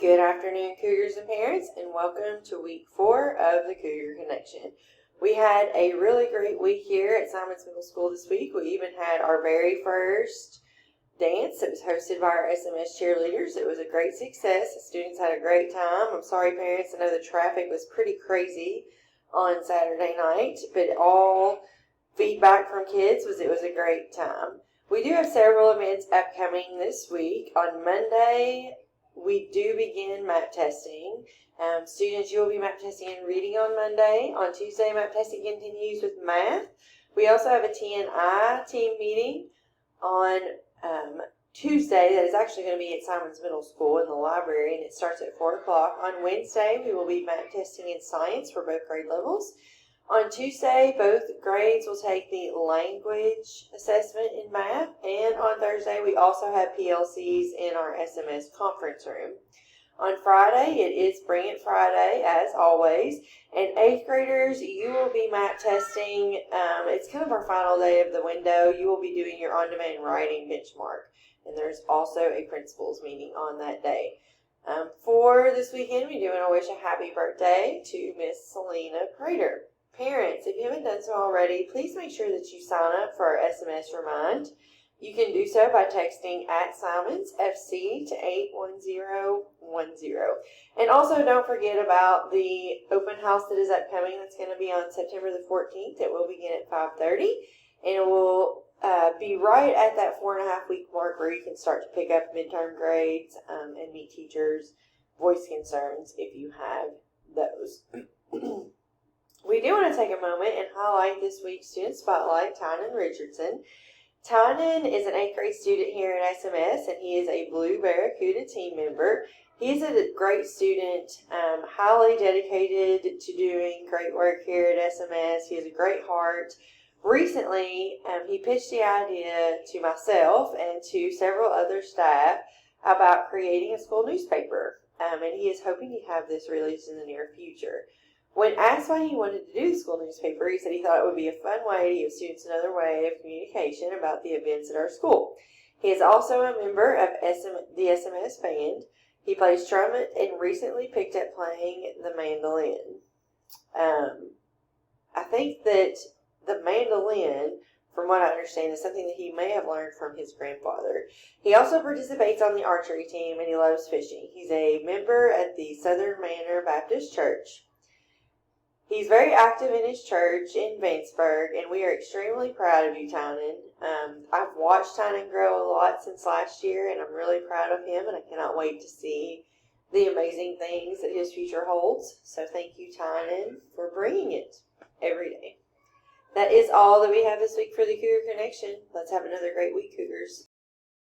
Good afternoon, Cougars and parents, and welcome to week 4 of the Cougar Connection. We had a really great week here at Simons Middle School this week. We even had our very first dance. It was hosted by our SMS cheerleaders. It was a great success. The students had a great time. I'm sorry, parents, I know the traffic was pretty crazy on Saturday night, but all feedback from kids was it was a great time. We do have several events upcoming this week. On Monday, we do begin map testing. Students, you will be map testing and reading on Monday. On Tuesday, map testing continues with math. We also have a TNI team meeting on Tuesday that is actually going to be at Simons Middle School in the library, and it starts at 4 o'clock. On Wednesday, we will be map testing in science for both grade levels. On Tuesday, both grades will take the language assessment in math, and on Thursday, we also have PLCs in our SMS conference room. On Friday, it is Bring It Friday, as always, and 8th graders, you will be map testing. It's kind of our final day of the window. You will be doing your on-demand writing benchmark, and there's also a principals meeting on that day. For this weekend, we do want to wish a happy birthday to Miss Selena Prater. Parents, if you haven't done so already, please make sure that you sign up for our SMS Remind. You can do so by texting @SimonsFC to 81010. And also don't forget about the open house that is upcoming. That's going to be on September the 14th. It will begin at 5:30, and it will be right at that 4.5-week mark where you can start to pick up midterm grades and meet teachers, voice concerns if you have those. We do want to take a moment and highlight this week's Student Spotlight, Tynan Richardson. Tynan is an 8th grade student here at SMS, and he is a Blue Barracuda team member. He's a great student, highly dedicated to doing great work here at SMS. He has a great heart. Recently, he pitched the idea to myself and to several other staff about creating a school newspaper, and he is hoping to have this released in the near future. When asked why he wanted to do the school newspaper, he said he thought it would be a fun way to give students another way of communication about the events at our school. He is also a member of the SMS band. He plays trumpet and recently picked up playing the mandolin. I think that the mandolin, from what I understand, is something that he may have learned from his grandfather. He also participates on the archery team, and he loves fishing. He's a member at the Southern Manor Baptist Church. He's very active in his church in Vanceburg, and we are extremely proud of you, Tynan. I've watched Tynan grow a lot since last year, and I'm really proud of him, and I cannot wait to see the amazing things that his future holds. So thank you, Tynan, for bringing it every day. That is all that we have this week for the Cougar Connection. Let's have another great week, Cougars.